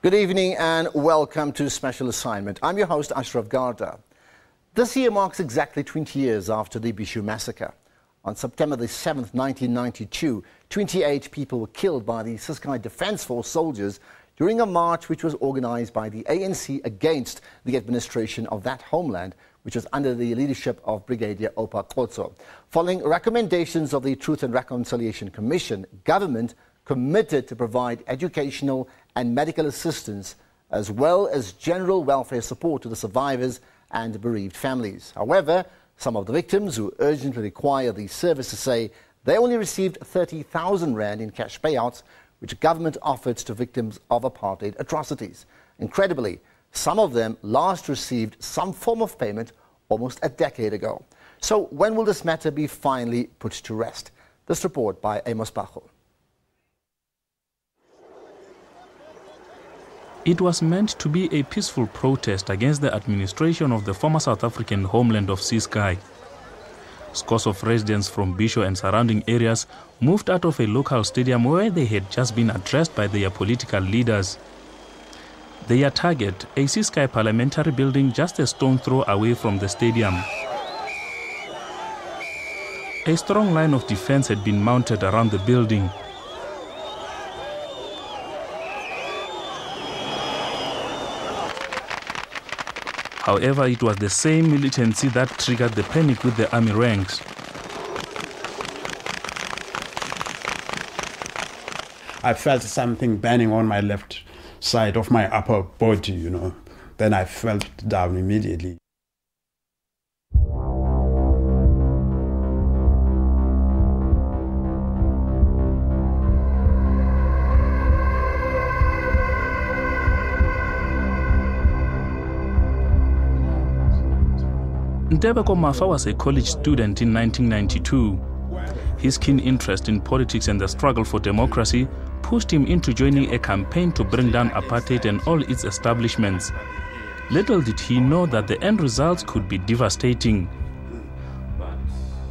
Good evening and welcome to Special Assignment. I'm your host, Ashraf Garda. This year marks exactly 20 years after the Bisho massacre. On September the 7th, 1992, 28 people were killed by the Ciskei Defence Force soldiers during a march which was organized by the ANC against the administration of that homeland, which was under the leadership of Brigadier Oupa Kgotso. Following recommendations of the Truth and Reconciliation Commission, government committed to provide educational and medical assistance as well as general welfare support to the survivors and bereaved families. However, some of the victims who urgently require these services say they only received 30,000 rand in cash payouts, which government offered to victims of apartheid atrocities. Incredibly, some of them last received some form of payment almost a decade ago. So when will this matter be finally put to rest? This report by Amos Bajo. It was meant to be a peaceful protest against the administration of the former South African homeland of Ciskei. Scores of residents from Bisho and surrounding areas moved out of a local stadium where they had just been addressed by their political leaders. Their target, a Ciskei parliamentary building just a stone throw away from the stadium. A strong line of defense had been mounted around the building. However, it was the same militancy that triggered the panic with the army ranks. I felt something burning on my left side of my upper body, Then I fell down immediately. Ntebeko Mafa was a college student in 1992. His keen interest in politics and the struggle for democracy pushed him into joining a campaign to bring down apartheid and all its establishments. Little did he know that the end results could be devastating.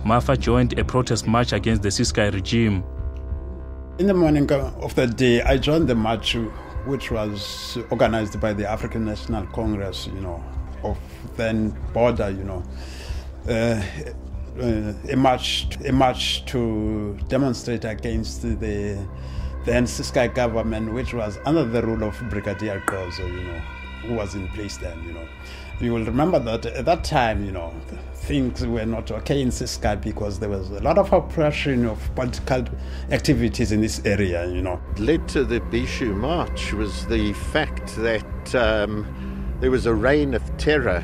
Mafa joined a protest march against the Ciskei regime. In the morning of that day, I joined the march, which was organized by the African National Congress, of then border, a march to demonstrate against the then Ciskei government, which was under the rule of Brigadier Kgotso, who was in place then, You will remember that at that time, things were not okay in Ciskei because there was a lot of oppression of political activities in this area, Led to the Bisho march was the fact that there was a reign of terror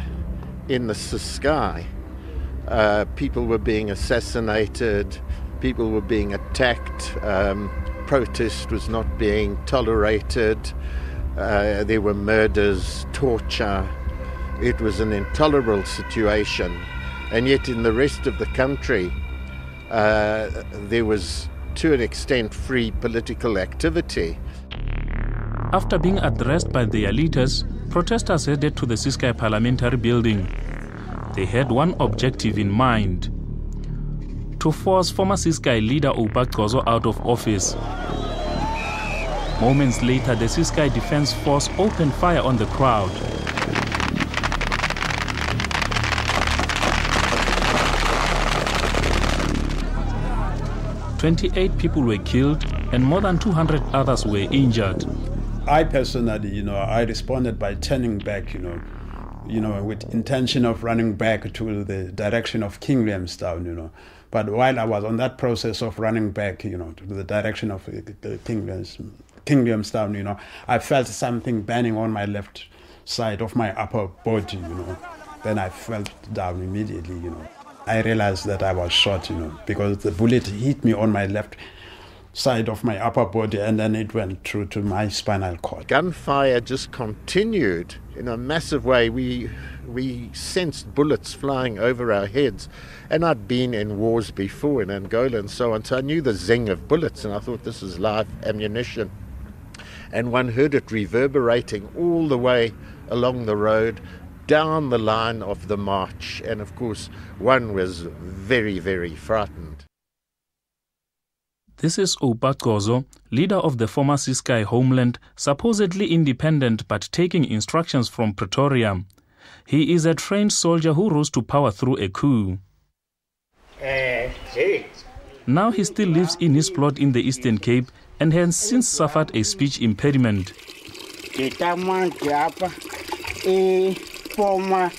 in the Ciskei. People were being assassinated, people were being attacked, protest was not being tolerated, there were murders, torture. It was an intolerable situation. And yet in the rest of the country, there was, to an extent, free political activity. After being addressed by their leaders, protesters headed to the Ciskei parliamentary building. They had one objective in mind: to force former Ciskei leader Oupa Kgotso out of office. Moments later, the Ciskei Defence Force opened fire on the crowd. "28 people were killed and more than 200 others were injured." I personally, I responded by turning back, with intention of running back to the direction of King Williamstown, But while I was on that process of running back, to the direction of King Williamstown, I felt something burning on my left side of my upper body, Then I fell down immediately, I realized that I was shot, because the bullet hit me on my left side of my upper body and then it went through to my spinal cord. Gunfire just continued in a massive way. We sensed bullets flying over our heads, and I'd been in wars before in Angola and so on, so I knew the zing of bullets and I thought this is live ammunition. And one heard it reverberating all the way along the road, down the line of the march, and of course one was very, very frightened. This is Oupa Gozo, leader of the former Ciskei homeland, supposedly independent but taking instructions from Pretoria. He is a trained soldier who rose to power through a coup. Now he still lives in his plot in the Eastern Cape and has since suffered a speech impediment. A former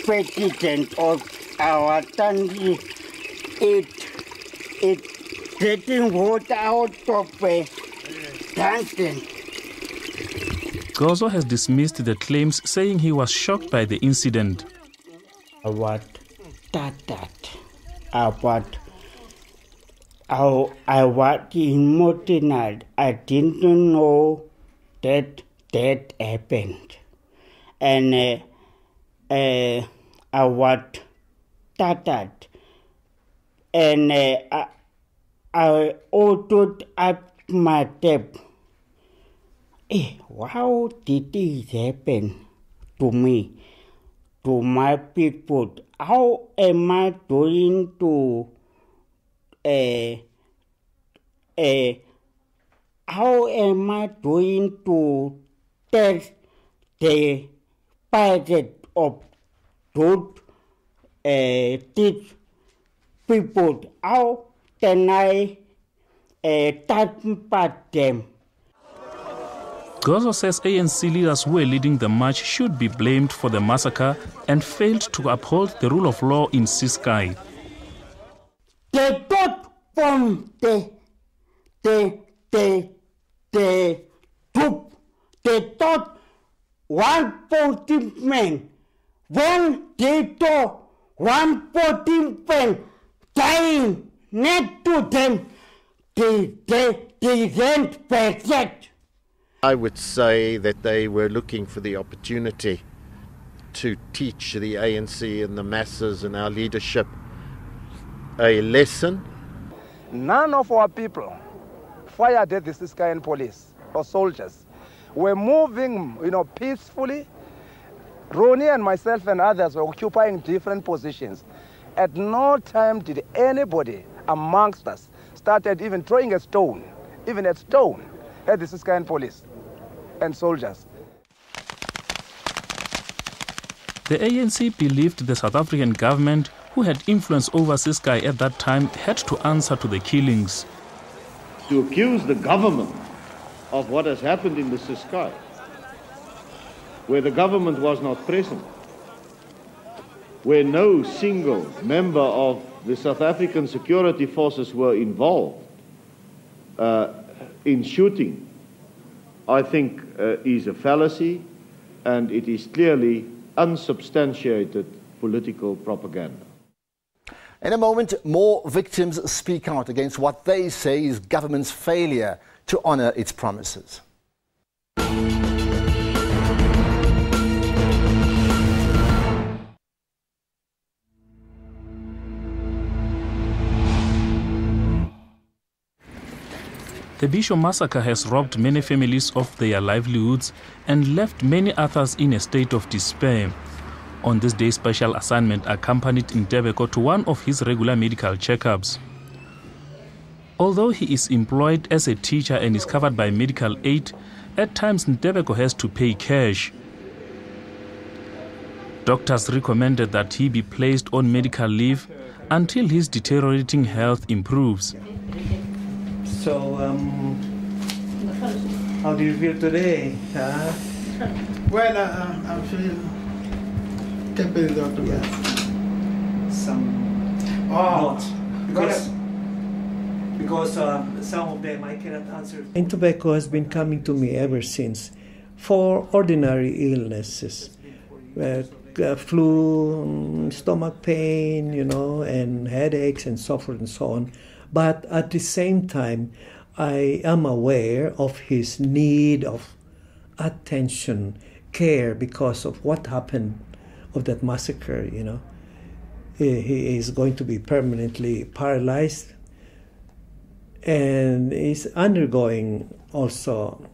president of our country, it getting water out of dancing. Gozo has dismissed the claims, saying he was shocked by the incident. About how I was emotional. I didn't know that happened. And I was tattered. And I ordered up my tape. How did it happen to me, to my people? How am I going to how am I going to tell the parents of those these people? How can I touch them? Gozo says ANC leaders who were leading the march should be blamed for the massacre and failed to uphold the rule of law in Ciskei. They thought from the troop, they thought 140 men. When they saw 140 men dying next to them, they went berserk. I would say that they were looking for the opportunity to teach the ANC and the masses and our leadership a lesson. None of our people fired at the Ciskei police or soldiers. We're moving, peacefully. Ronnie and myself and others were occupying different positions. At no time did anybody amongst us started even throwing a stone, at the Ciskei police and soldiers. The ANC believed the South African government, who had influence over Ciskei at that time, had to answer to the killings. To accuse the government of what has happened in the Ciskei, where the government was not present, where no single member of the South African security forces were involved in shooting, I think is a fallacy, and it is clearly unsubstantiated political propaganda. In a moment, more victims speak out against what they say is government's failure to honour its promises. The Bisho massacre has robbed many families of their livelihoods and left many others in a state of despair. On this day, special assignment accompanied Ntebeko to one of his regular medical checkups. Although he is employed as a teacher and is covered by medical aid, at times Ntebeko has to pay cash. Doctors recommended that he be placed on medical leave until his deteriorating health improves. So, how do you feel today? Well, I feel capable, Dr. Because some of them I cannot answer. Ntebeko has been coming to me ever since for ordinary illnesses, flu, stomach pain, and headaches and so forth and so on. But at the same time, I am aware of his need of attention, care, because of what happened of that massacre, He is going to be permanently paralyzed, and is undergoing also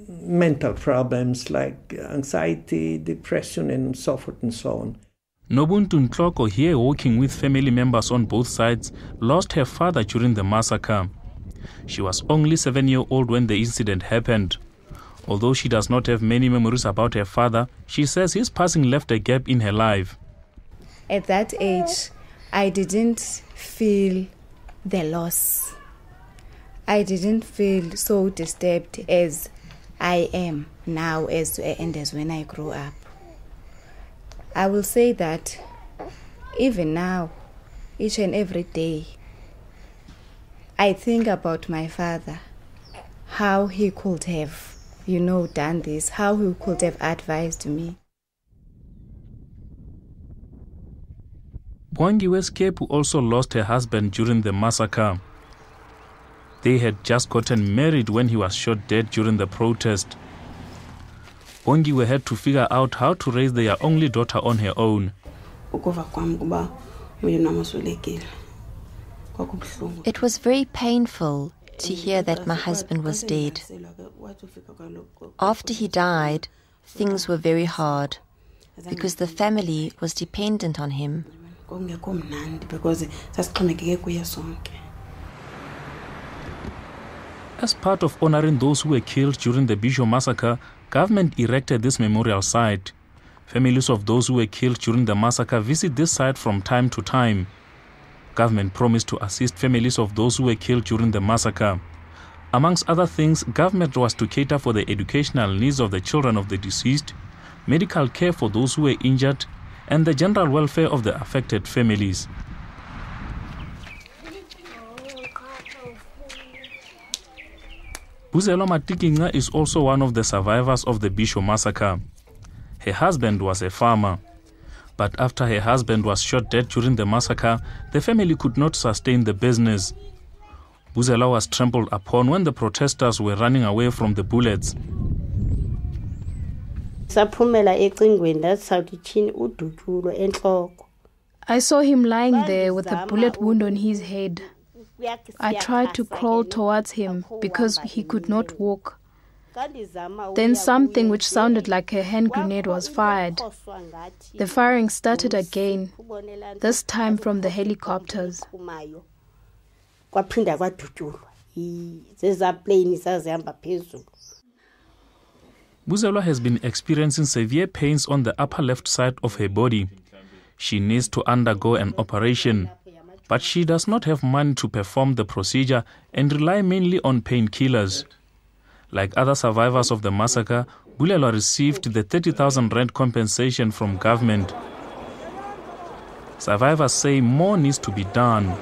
mental problems like anxiety, depression, and so forth and so on. Nobuntu Ntloko, here working with family members on both sides, lost her father during the massacre. She was only 7-year-old when the incident happened. Although she does not have many memories about her father, she says his passing left a gap in her life. At that age, I didn't feel the loss. I didn't feel so disturbed as I am now as when I grew up. I will say that even now, each and every day, I think about my father, how he could have, done this, how he could have advised me. Bwangiwe Skepu also lost her husband during the massacre. They had just gotten married when he was shot dead during the protest. Bwangiwe had to figure out how to raise their only daughter on her own. It was very painful to hear that my husband was dead. After he died, things were very hard because the family was dependent on him. As part of honoring those who were killed during the Bisho massacre, government erected this memorial site. Families of those who were killed during the massacre visit this site from time to time. Government promised to assist families of those who were killed during the massacre. Amongst other things, government was to cater for the educational needs of the children of the deceased, medical care for those who were injured, and the general welfare of the affected families. Buzelo Matikinga is also one of the survivors of the Bisho massacre. Her husband was a farmer. But after her husband was shot dead during the massacre, the family could not sustain the business. Buzelo was trampled upon when the protesters were running away from the bullets. I saw him lying there with a bullet wound on his head. I tried to crawl towards him because he could not walk. Then something which sounded like a hand grenade was fired. The firing started again, this time from the helicopters. Buzelo has been experiencing severe pains on the upper left side of her body. She needs to undergo an operation, but she does not have money to perform the procedure and rely mainly on painkillers. Like other survivors of the massacre, Bulelwa received the 30,000 rand compensation from government. Survivors say more needs to be done.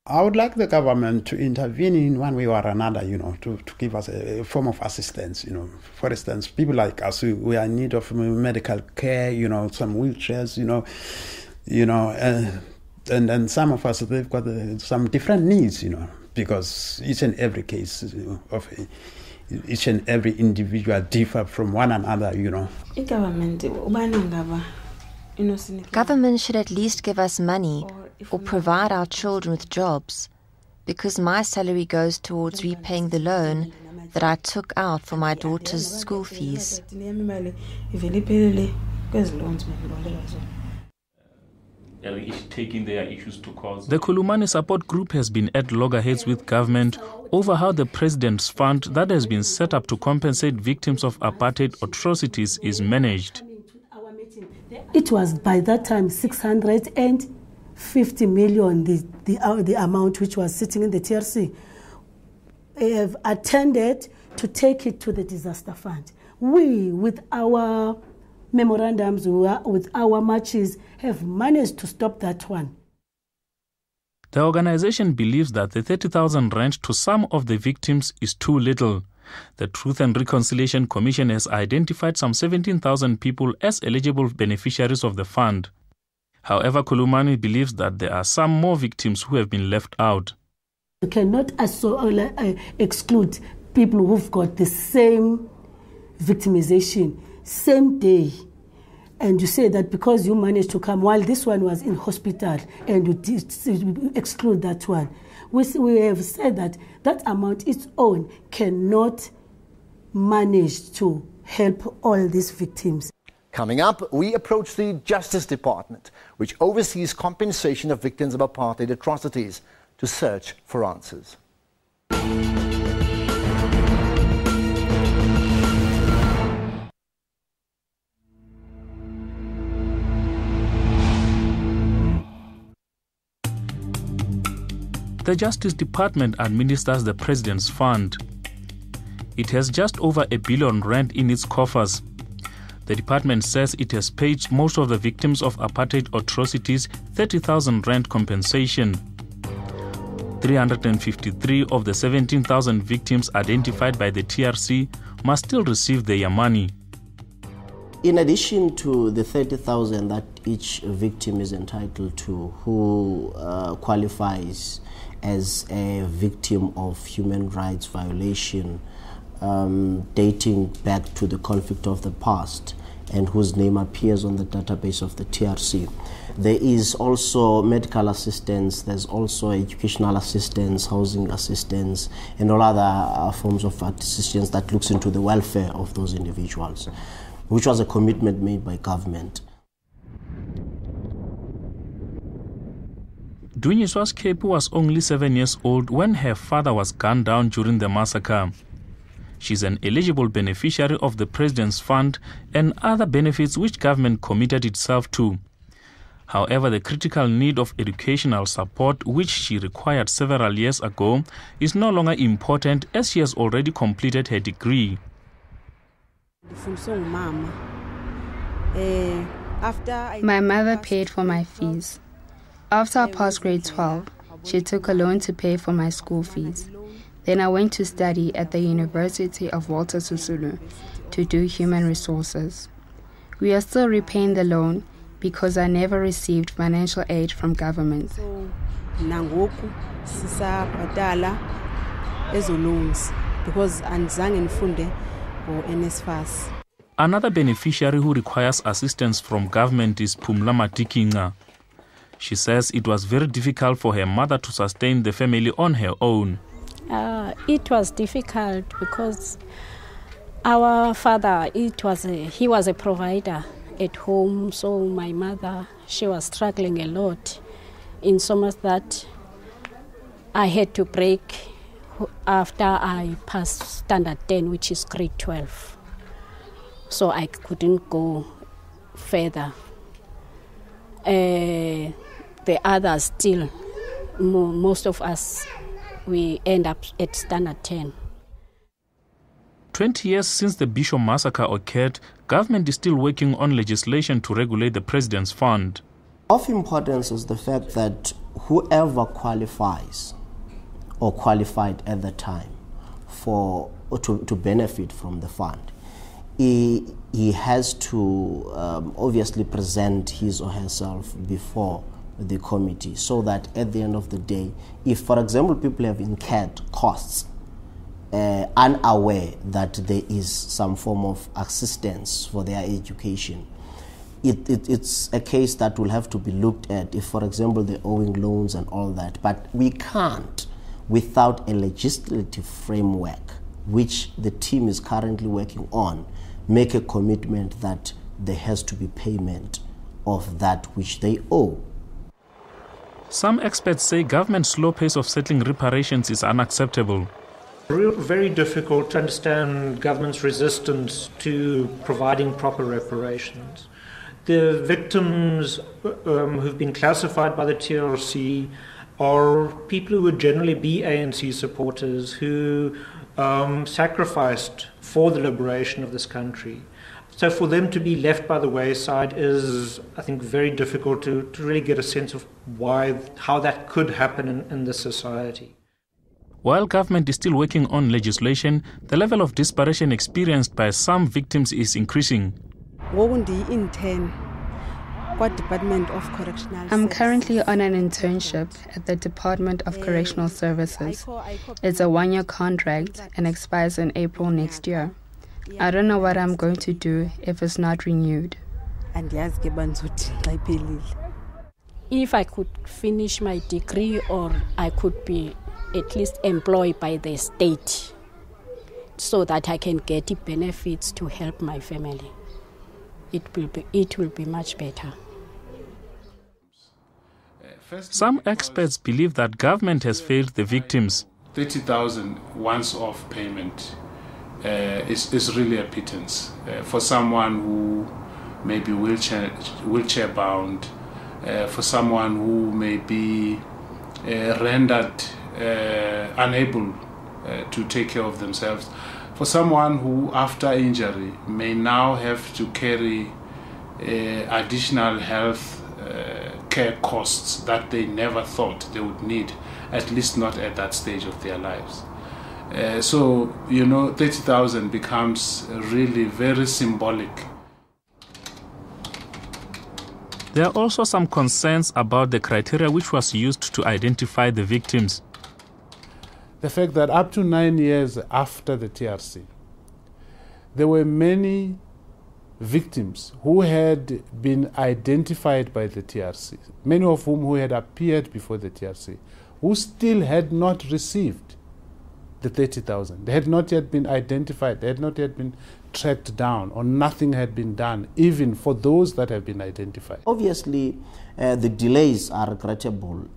I would like the government to intervene in one way or another, to give us a form of assistance, For instance, people like us, we are in need of medical care, some wheelchairs, and some of us, they've got some different needs, because each and every case of each and every individual differ from one another, Government should at least give us money or provide our children with jobs, because my salary goes towards repaying the loan that I took out for my daughter's school fees. Taking their issues to court. The Khulumani support group has been at loggerheads with government over how the president's fund that has been set up to compensate victims of apartheid atrocities is managed. It was by that time 650 million, the amount which was sitting in the TRC. Have attended to take it to the disaster fund. We, with our memorandums, with our marches, have managed to stop that one. The organization believes that the 30,000 rand to some of the victims is too little. The Truth and Reconciliation Commission has identified some 17,000 people as eligible beneficiaries of the fund. However, Khulumani believes that there are some more victims who have been left out. You cannot exclude people who've got the same victimization, same day, and you say that because you managed to come while this one was in hospital and you exclude that one, we have said that that amount its own cannot manage to help all these victims. Coming up, we approach the Justice Department, which oversees compensation of victims of apartheid atrocities, to search for answers. The Justice Department administers the President's Fund. It has just over R1 billion in its coffers. The department says it has paid most of the victims of apartheid atrocities 30,000 rand compensation. 353 of the 17,000 victims identified by the TRC must still receive their money. In addition to the 30,000 that each victim is entitled to, who qualifies as a victim of human rights violation dating back to the conflict of the past and whose name appears on the database of the TRC. There is also medical assistance, there's also educational assistance, housing assistance, and all other forms of assistance that looks into the welfare of those individuals, which was a commitment made by government. Dunyiswa's Kepu was only 7 years old when her father was gunned down during the massacre. She's an eligible beneficiary of the President's Fund and other benefits which government committed itself to. However, the critical need of educational support, which she required several years ago, is no longer important as she has already completed her degree. My mother paid for my fees. After I passed grade 12, she took a loan to pay for my school fees. Then I went to study at the University of Walter Sisulu to do human resources. We are still repaying the loan because I never received financial aid from government. Another beneficiary who requires assistance from government is Pumla Matikinga. She says it was very difficult for her mother to sustain the family on her own. It was difficult because our father, he was a provider at home, so my mother, she was struggling a lot, in so much that I had to break after I passed standard 10, which is grade 12. So I couldn't go further. The others still, most of us, we end up at standard 10. 20 years since the Bisho massacre occurred, government is still working on legislation to regulate the President's Fund. Of importance is the fact that whoever qualifies or qualified at the time to benefit from the fund, he has to obviously present his or herself before the committee, so that at the end of the day, if, for example, people have incurred costs unaware that there is some form of assistance for their education, it's a case that will have to be looked at if, for example, they're owing loans and all that. But we can't, without a legislative framework, which the team is currently working on, make a commitment that there has to be payment of that which they owe. Some experts say government's slow pace of settling reparations is unacceptable. Very difficult to understand government's resistance to providing proper reparations. The victims who've been classified by the TRC are people who would generally be ANC supporters who sacrificed for the liberation of this country. So for them to be left by the wayside is, I think, very difficult to really get a sense of how that could happen in this society. While government is still working on legislation, the level of desperation experienced by some victims is increasing. I'm currently on an internship at the Department of Correctional Services. It's a 1-year contract and expires in April next year. I don't know what I'm going to do if it's not renewed. If I could finish my degree, or I could be at least employed by the state so that I can get the benefits to help my family, it will be much better. Some experts believe that government has failed the victims. 30,000 once-off payment is really a pittance for someone who may be wheelchair-bound, for someone who may be rendered unable to take care of themselves, for someone who after injury may now have to carry additional health care costs that they never thought they would need, at least not at that stage of their lives. So, 30,000 becomes really very symbolic. There are also some concerns about the criteria which was used to identify the victims. The fact that up to 9 years after the TRC, there were many victims who had been identified by the TRC, many of whom who had appeared before the TRC, who still had not received the 30,000. They had not yet been identified, they had not yet been tracked down, or nothing had been done, even for those that have been identified. Obviously, the delays are regrettable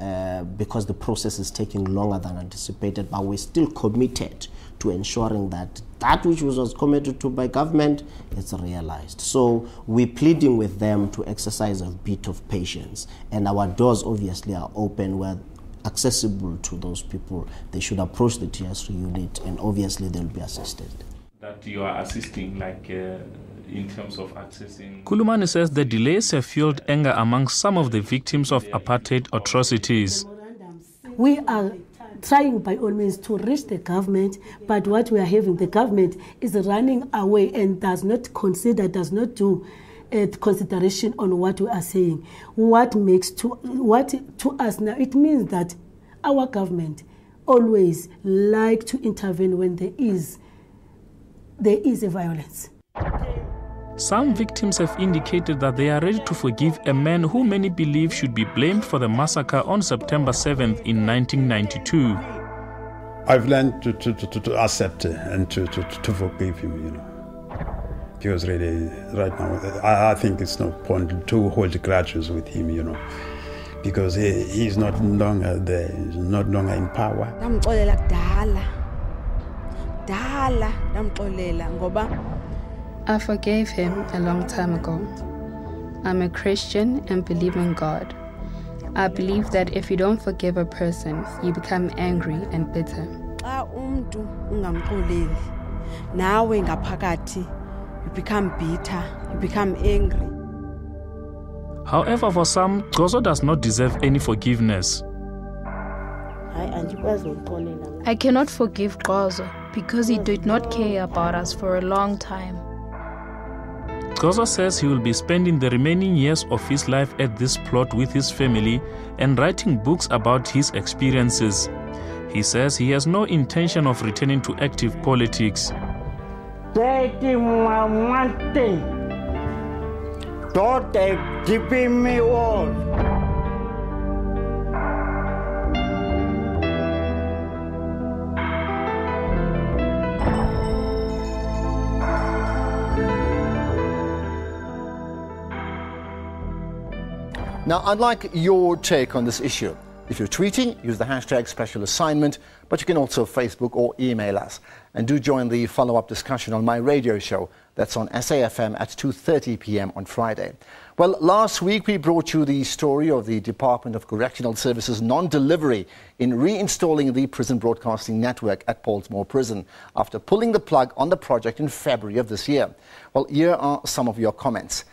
because the process is taking longer than anticipated, but we're still committed to ensuring that that which was committed to by government is realized. So we're pleading with them to exercise a bit of patience, and our doors obviously are open. We're accessible to those people. They should approach the TRC unit, and obviously they'll be assisted. That you are assisting, like in terms of accessing. Kulumani says the delays have fueled anger among some of the victims of apartheid atrocities. We are trying by all means to reach the government, but what we are having, the government is running away and does not do consideration on what we are saying. What to us now, it means that our government always like to intervene when there is a violence. Some victims have indicated that they are ready to forgive a man who many believe should be blamed for the massacre on September 7th in 1992. I've learned to accept and to forgive him, Because really, right now, I think it's no point to hold grudges with him, because he's not longer there, he's not longer in power. I forgave him a long time ago. I'm a Christian and believe in God. I believe that if you don't forgive a person, you become angry and bitter. You become bitter, you become angry. However, for some, Gozo does not deserve any forgiveness. I cannot forgive Gozo because he did not care about us for a long time. Gozo says he will be spending the remaining years of his life at this plot with his family and writing books about his experiences. He says he has no intention of returning to active politics. Now, I'd like your take on this issue. If you're tweeting, use the hashtag special assignment, but you can also Facebook or email us. And do join the follow-up discussion on my radio show. That's on SAFM at 2:30 p.m. on Friday. Well, last week we brought you the story of the Department of Correctional Services non-delivery in reinstalling the prison broadcasting network at Portsmouth Prison after pulling the plug on the project in February of this year. Well, here are some of your comments.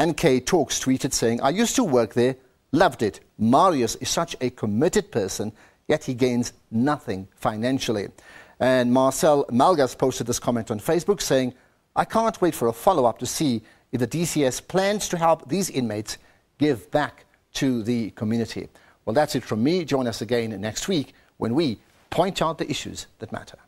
NK Talks tweeted saying, I used to work there, loved it. Marius is such a committed person, yet he gains nothing financially. And Marcel Malgas posted this comment on Facebook saying, I can't wait for a follow-up to see if the DCS plans to help these inmates give back to the community. Well, that's it from me. Join us again next week when we point out the issues that matter.